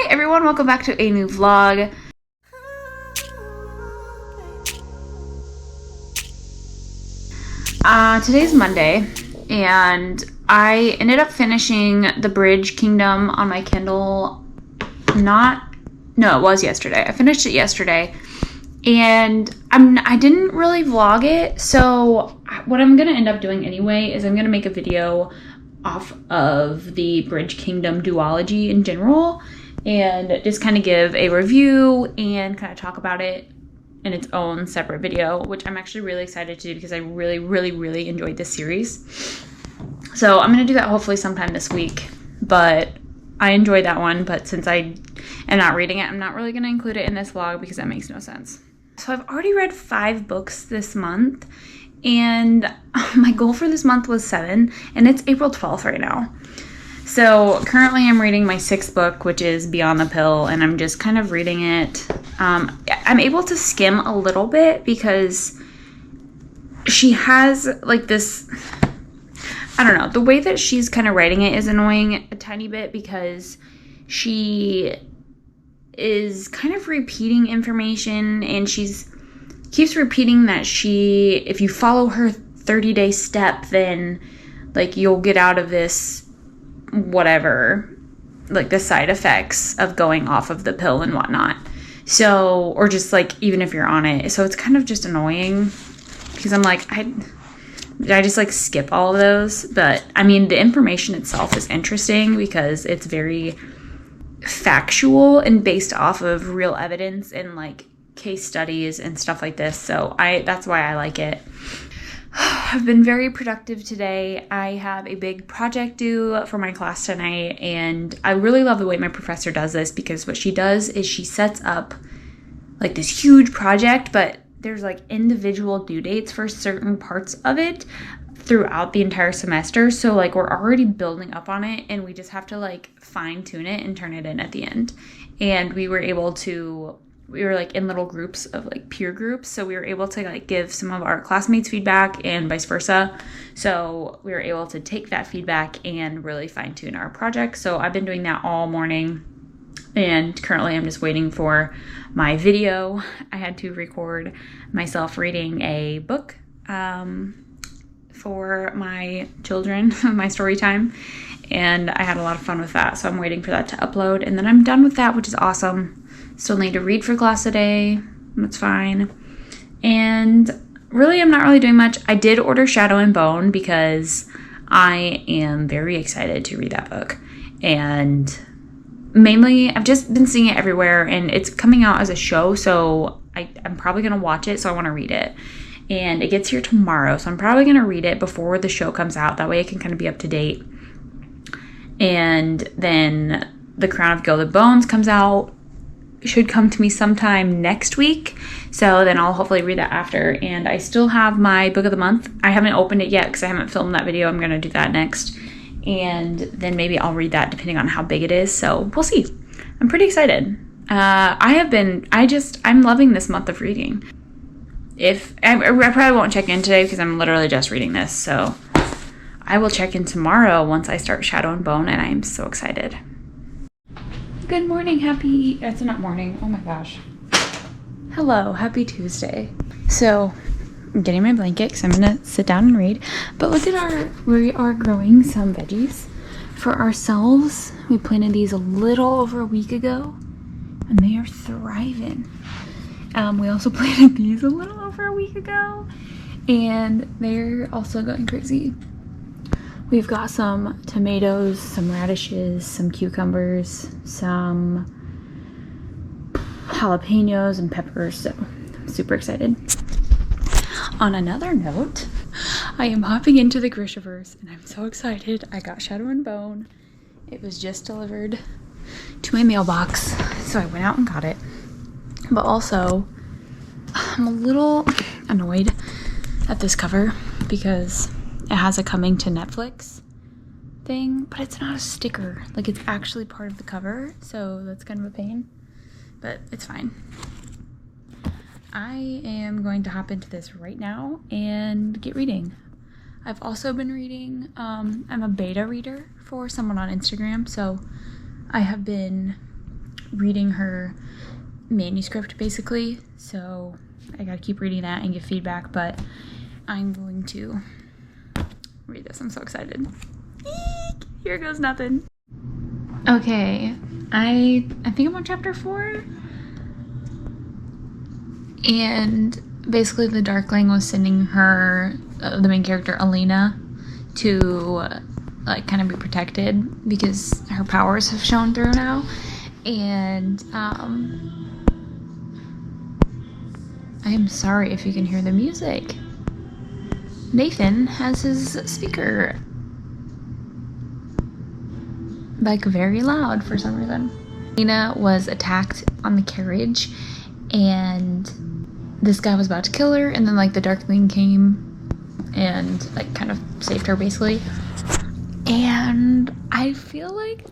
Hi everyone, welcome back to a new vlog. Today's Monday, and I ended up finishing The Bridge Kingdom on my Kindle. No, it was yesterday. I finished it yesterday, and I didn't really vlog it, so what I'm gonna end up doing anyway is I'm gonna make a video off of the Bridge Kingdom duology in general, and just kind of give a review and kind of talk about it in its own separate video, which I'm actually really excited to do because I really enjoyed this series. So I'm gonna do that hopefully sometime this week, but I enjoyed that one, but since I am not reading it, I'm not really gonna include it in this vlog because that makes no sense. So I've already read 5 books this month, and my goal for this month was 7, and it's April 12th right now. So currently I'm reading my 6th book, which is Beyond the Pill, and I'm just kind of reading it. I'm able to skim a little bit because she has like this, I don't know, the way that she's kind of writing it is annoying a tiny bit because she is kind of repeating information, and keeps repeating that if you follow her 30-day step, then like you'll get out of this whatever, like the side effects of going off of the pill and whatnot. So, or just like even if you're on it. So it's kind of just annoying because I'm like, did I just like skip all of those? But I mean, the information itself is interesting because it's very factual and based off of real evidence and like case studies and stuff like this. So that's why I like it. I've been very productive today. I have a big project due for my class tonight, and I really love the way my professor does this because what she does is she sets up like this huge project, but there's like individual due dates for certain parts of it throughout the entire semester. So like we're already building up on it, and we just have to like fine tune it and turn it in at the end. And we were like in little groups of like peer groups, so we were able to like give some of our classmates feedback and vice versa. So we were able to take that feedback and really fine tune our project. So I've been doing that all morning, and currently I'm just waiting for my video. I had to record myself reading a book for my children, my story time, and I had a lot of fun with that. So I'm waiting for that to upload, and then I'm done with that, which is awesome. Still need to read for class today. That's fine. And really, I'm not really doing much. I did order Shadow and Bone because I am very excited to read that book. And mainly, I've just been seeing it everywhere, and it's coming out as a show, so I'm probably going to watch it, so I want to read it. And it gets here tomorrow, so I'm probably going to read it before the show comes out. That way I can kind of be up to date. And then The Crown of Gilded Bones comes out. Should come to me sometime next week, so then I'll hopefully read that after. And I still have my book of the month. I haven't opened it yet because I haven't filmed that video. I'm going to do that next, and then maybe I'll read that depending on how big it is. So we'll see. I'm pretty excited. I'm loving this month of reading. If I probably won't check in today because I'm literally just reading this, so I will check in tomorrow once I start Shadow and Bone, and I'm so excited. Good morning, it's not morning, oh my gosh. Hello, happy Tuesday. So, I'm getting my blanket because I'm gonna sit down and read. But look at we are growing some veggies for ourselves. We planted these a little over a week ago, and they are thriving. We also planted these a little over a week ago, and they're also going crazy. We've got some tomatoes, some radishes, some cucumbers, some jalapenos and peppers, so I'm super excited. On another note, I am hopping into the GrishaVerse, and I'm so excited. I got Shadow and Bone. It was just delivered to my mailbox, so I went out and got it. But also, I'm a little annoyed at this cover because it has a coming to Netflix thing, but it's not a sticker. Like, it's actually part of the cover, so that's kind of a pain, but it's fine. I am going to hop into this right now and get reading. I've also been reading, I'm a beta reader for someone on Instagram, so I have been reading her manuscript basically, so I gotta keep reading that and give feedback, but I'm going to read this. I'm so excited. Eek! Here goes nothing. Okay, I think I'm on chapter 4, and basically the Darkling was sending her, the main character Alina, to like kind of be protected because her powers have shown through now. And I am sorry if you can hear the music. Nathan has his speaker like very loud for some reason. Alina was attacked on the carriage, and this guy was about to kill her, and then like the Darkling came and like kind of saved her basically. And I feel like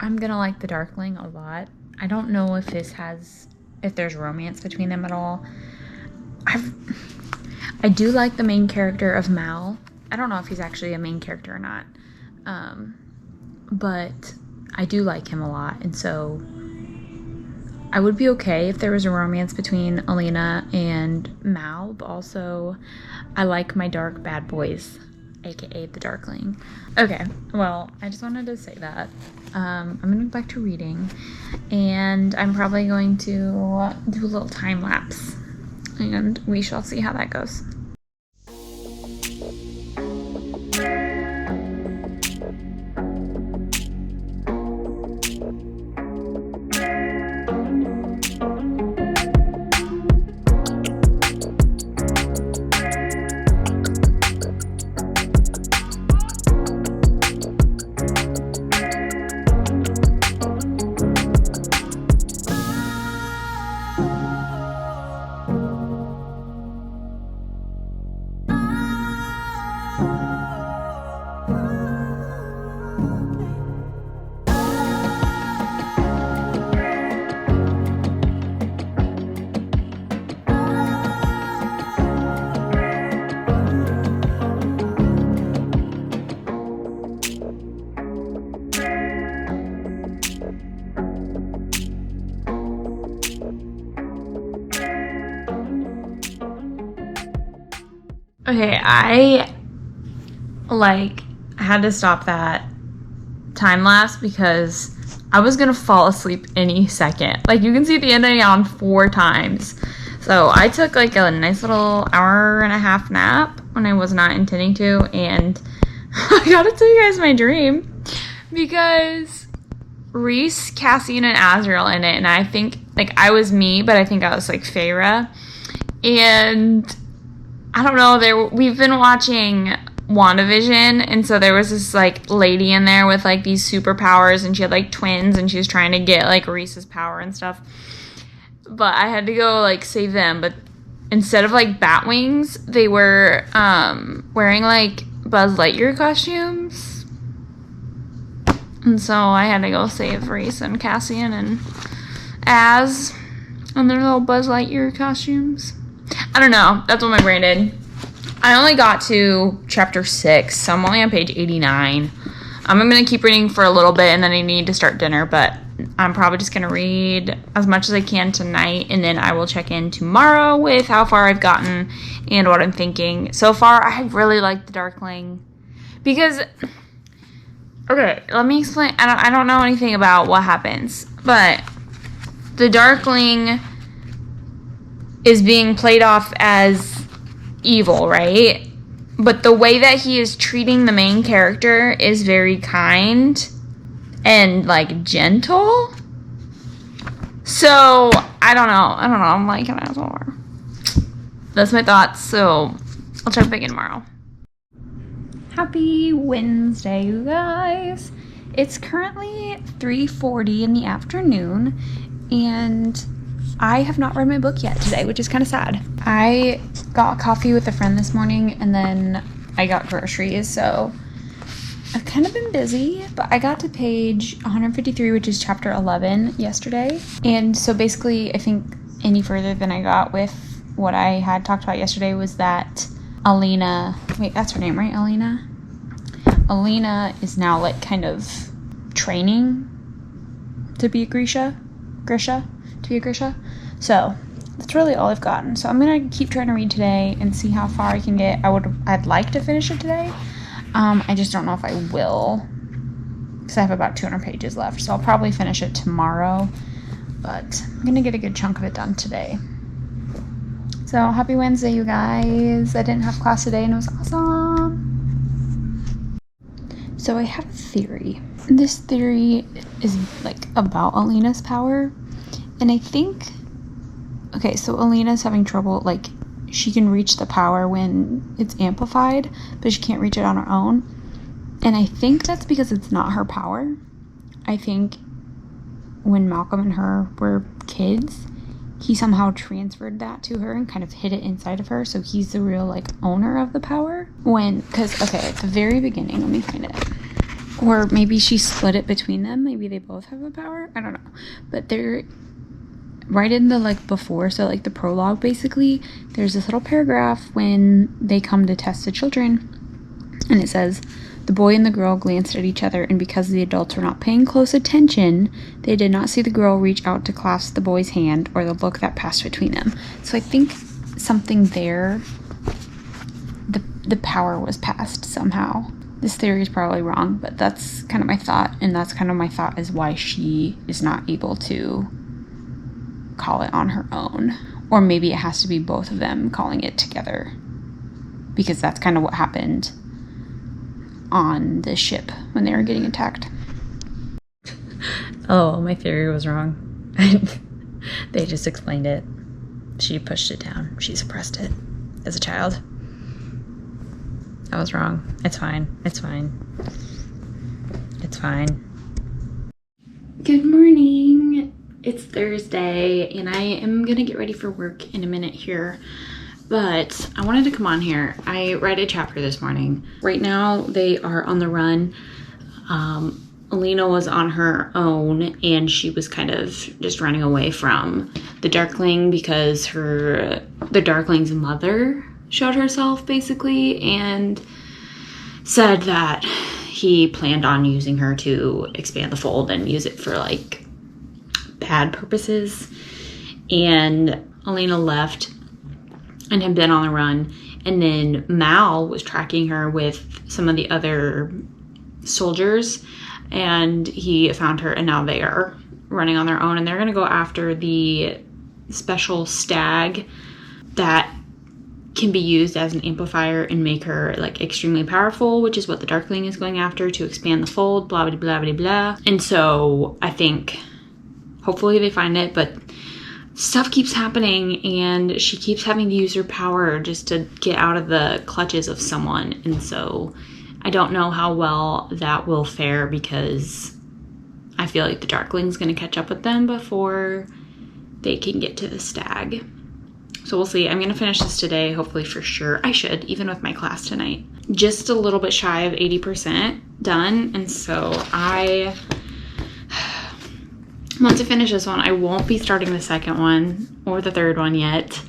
I'm gonna like the Darkling a lot. I don't know if there's romance between them at all. I do like the main character of Mal. I don't know if he's actually a main character or not, but I do like him a lot, and so I would be okay if there was a romance between Alina and Mal, but also I like my dark bad boys, aka the Darkling. Okay, well, I just wanted to say that. I'm gonna go back to reading, and I'm probably going to do a little time lapse, and we shall see how that goes. Okay, I had to stop that time lapse because I was gonna fall asleep any second. Like, you can see the ending on 4 times. So I took like a nice little hour and a half nap when I was not intending to, and I gotta tell you guys my dream because Rhys, Cassian, and Azriel in it, and I think like I was me, but I think I was like Feyre, and I don't know, we've been watching WandaVision, and so there was this like lady in there with like these superpowers, and she had like twins, and she was trying to get like Rhys's power and stuff. But I had to go like save them, but instead of like bat wings, they were wearing like Buzz Lightyear costumes. And so I had to go save Rhys and Cassian and Az in their little Buzz Lightyear costumes. I don't know. That's what my brain did. I only got to chapter 6, so I'm only on page 89. I'm going to keep reading for a little bit, and then I need to start dinner, but I'm probably just going to read as much as I can tonight, and then I will check in tomorrow with how far I've gotten and what I'm thinking. So far, I really like the Darkling because... Okay, let me explain. I don't know anything about what happens, but the Darkling is being played off as evil, right? But the way that he is treating the main character is very kind and like gentle. So I don't know. I'm like an asshole. That's my thoughts. So I'll check back in tomorrow. Happy Wednesday, you guys. It's currently 3:40 in the afternoon, and I have not read my book yet today, which is kind of sad. I got coffee with a friend this morning, and then I got groceries, so I've kind of been busy, but I got to page 153, which is chapter 11, yesterday. And so basically, I think any further than I got with what I had talked about yesterday was that Alina, wait, that's her name, right? Alina is now like kind of training to be a Grisha. So that's really all I've gotten. So I'm gonna keep trying to read today and see how far I can get. I'd like to finish it today. I just don't know if I will, because I have about 200 pages left. So I'll probably finish it tomorrow, but I'm gonna get a good chunk of it done today. So happy Wednesday, you guys. I didn't have class today and it was awesome. So I have a theory. This theory is like about Alina's power. And I think, okay, so Alina's having trouble, like she can reach the power when it's amplified, but she can't reach it on her own. And I think that's because it's not her power. I think when Malcolm and her were kids, he somehow transferred that to her and kind of hid it inside of her. So he's the real like owner of the power. Because at the very beginning, let me find it. Or maybe she split it between them. Maybe they both have a power. I don't know. But they're right in the like before. So like the prologue, basically, there's this little paragraph when they come to test the children. And it says, the boy and the girl glanced at each other, and because the adults were not paying close attention, they did not see the girl reach out to clasp the boy's hand or the look that passed between them. So I think something there, the power was passed somehow. This theory is probably wrong, but that's kind of my thought, and that's kind of my thought is why she is not able to call it on her own. Or maybe it has to be both of them calling it together, because that's kind of what happened on the ship when they were getting attacked. Oh, my theory was wrong. They just explained it. She pushed it down. She suppressed it as a child. I was wrong. It's fine. It's fine. It's fine. Good morning. It's Thursday, and I am gonna get ready for work in a minute here. But I wanted to come on here. I read a chapter this morning. Right now, they are on the run. Alina was on her own, and she was kind of just running away from the Darkling because the Darkling's mother showed herself, basically, and said that he planned on using her to expand the fold and use it for, like, bad purposes. And Alina left and had been on the run, and then Mal was tracking her with some of the other soldiers, and he found her, and now they are running on their own, and they're going to go after the special stag that can be used as an amplifier and make her like extremely powerful, which is what the Darkling is going after to expand the fold, blah blah blah blah blah. And so I think hopefully they find it, but stuff keeps happening, and she keeps having to use her power just to get out of the clutches of someone. And so I don't know how well that will fare, because I feel like the Darkling's going to catch up with them before they can get to the stag. So we'll see. I'm going to finish this today, hopefully, for sure. I should, even with my class tonight. Just a little bit shy of 80% done. And so once I finish this one, I won't be starting the second one or the third one yet.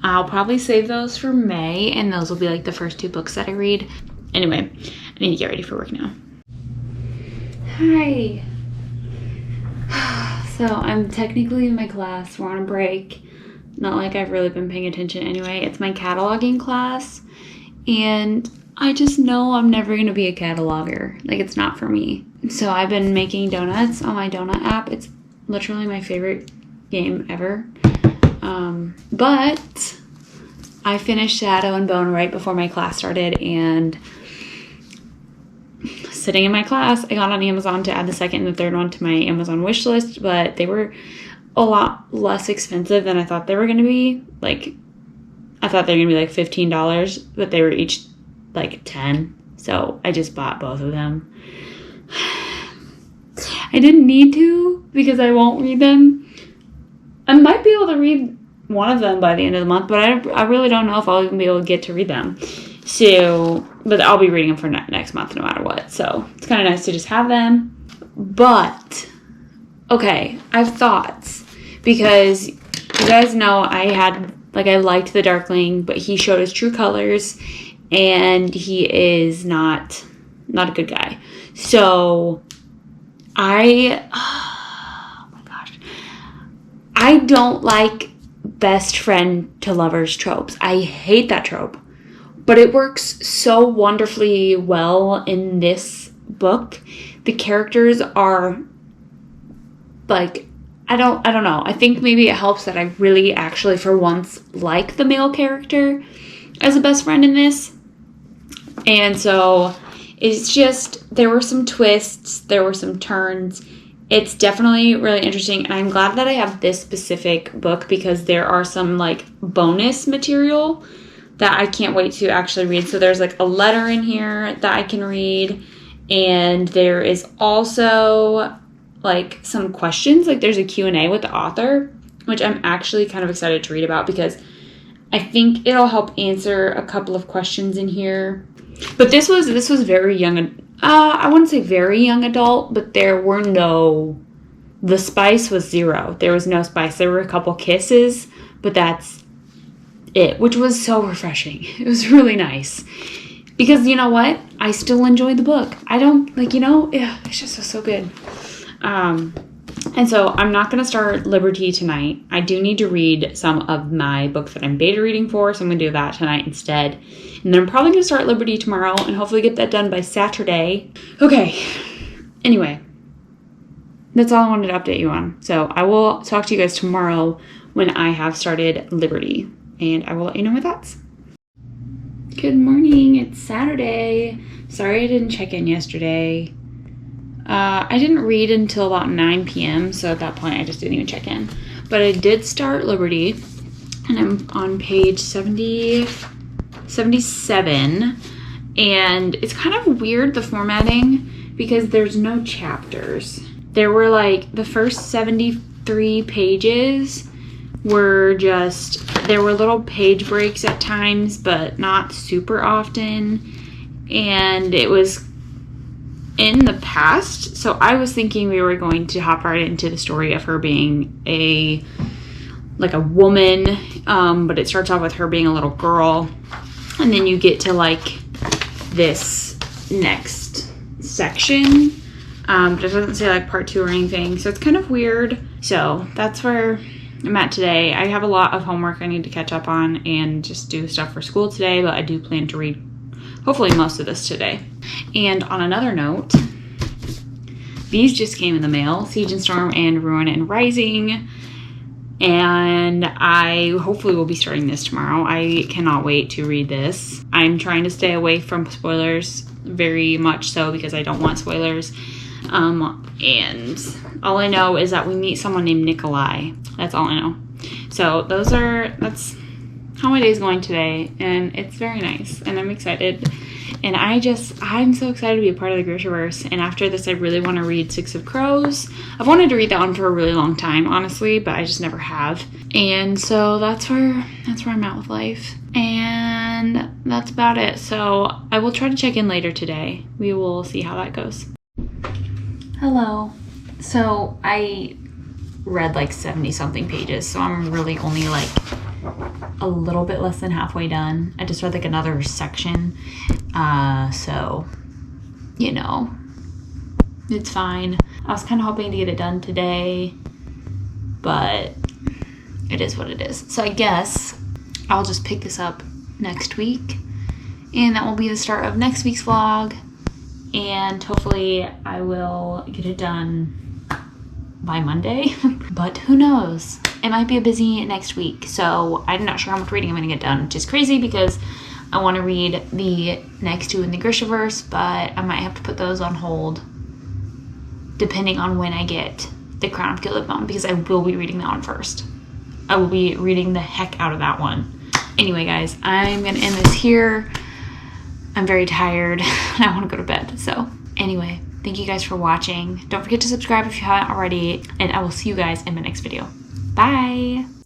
I'll probably save those for May, and those will be like the first 2 books that I read. Anyway, I need to get ready for work now. Hi. So I'm technically in my class. We're on a break. Not like I've really been paying attention anyway. It's my cataloging class, and I just know I'm never going to be a cataloger. Like, it's not for me. So I've been making donuts on my donut app. It's literally my favorite game ever. But I finished Shadow and Bone right before my class started, and sitting in my class, I got on Amazon to add the second and the third one to my Amazon wish list, but they were a lot less expensive than I thought they were going to be. Like, I thought they were going to be like $15, but they were each like $10. So I just bought both of them. I didn't need to, because I won't read them. I might be able to read one of them by the end of the month, but I really don't know if I'll even be able to get to read them. So, but I'll be reading them for next month no matter what. So it's kind of nice to just have them. But, okay, I have thoughts, because you guys know I liked the Darkling, but he showed his true colors, and he is not a good guy. So I I don't like best friend to lovers tropes. I hate that trope. But it works so wonderfully well in this book. The characters are like, I don't know. I think maybe it helps that I really actually for once like the male character as a best friend in this. And so it's just, there were some twists, there were some turns. It's definitely really interesting, and I'm glad that I have this specific book because there are some like bonus material that I can't wait to actually read. So there's like a letter in here that I can read, and there is also like some questions. Like there's a Q&A with the author, which I'm actually kind of excited to read about because I think it'll help answer a couple of questions in here. But this was very young. I wouldn't say very young adult, but the spice was zero. There was no spice. There were a couple kisses, but that's it, which was so refreshing. It was really nice. Because you know what? I still enjoyed the book. I don't, it's just so good. And so I'm not going to start Liberty tonight. I do need to read some of my books that I'm beta reading for, so I'm going to do that tonight instead. And then I'm probably going to start Liberty tomorrow and hopefully get that done by Saturday. Okay. Anyway, that's all I wanted to update you on. So I will talk to you guys tomorrow when I have started Liberty, and I will let you know my thoughts. Good morning. It's Saturday. Sorry I didn't check in yesterday. I didn't read until about 9 p.m., so at that point I just didn't even check in. But I did start Liberty, and I'm on page 77, and it's kind of weird, the formatting, because there's no chapters. There were like, the first 73 pages were just, there were little page breaks at times, but not super often, and it was in the past. So I was thinking we were going to hop right into the story of her being a woman, but it starts off with her being a little girl, and then you get to like this next section, but it doesn't say like part 2 or anything, so it's kind of weird. So that's where I'm at today. I have a lot of homework I need to catch up on and just do stuff for school today, but I do plan to read hopefully most of this today. And on another note, these just came in the mail, Siege and Storm and Ruin and Rising, and I hopefully will be starting this tomorrow. I cannot wait to read this. I'm trying to stay away from spoilers, very much so, because I don't want spoilers. And all I know is that we meet someone named Nikolai. That's all I know. So that's how my day's going today, and it's very nice, and I'm excited. And I'm so excited to be a part of the GrishaVerse. And after this, I really want to read Six of Crows. I've wanted to read that one for a really long time, honestly, but I just never have. And so that's where I'm at with life. And that's about it. So I will try to check in later today. We will see how that goes. Hello. So I read like 70 something pages, so I'm really only like a little bit less than halfway done. I just read like another section, so it's fine. I was kind of hoping to get it done today, but it is what it is. So I guess I'll just pick this up next week, and that will be the start of next week's vlog, and hopefully I will get it done by Monday, but who knows? It might be a busy next week, so I'm not sure how much reading I'm going to get done, which is crazy because I want to read the next 2 in the GrishaVerse, but I might have to put those on hold depending on when I get the Crown of Gilded Bone, because I will be reading that one first. I will be reading the heck out of that one. Anyway, guys, I'm going to end this here. I'm very tired and I want to go to bed. So anyway, thank you guys for watching. Don't forget to subscribe if you haven't already, and I will see you guys in my next video. Bye!